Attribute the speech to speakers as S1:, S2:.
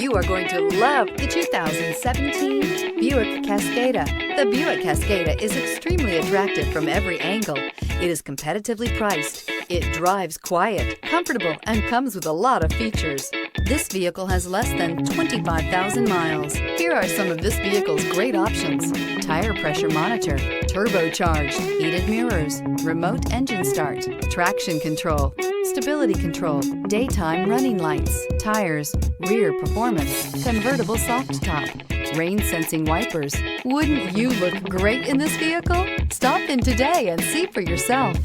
S1: You are going to love the 2017 Buick Cascada. The Buick Cascada is extremely attractive from every angle. It is competitively priced. It drives quiet, comfortable, and comes with a lot of features. This vehicle has less than 25,000 miles. Here are some of this vehicle's great options: tire pressure monitor, turbocharged, heated mirrors, remote engine start, traction control, stability control, daytime running lights, tires, rear performance, convertible soft top, rain sensing wipers. Wouldn't you look great in this vehicle? Stop in today and see for yourself.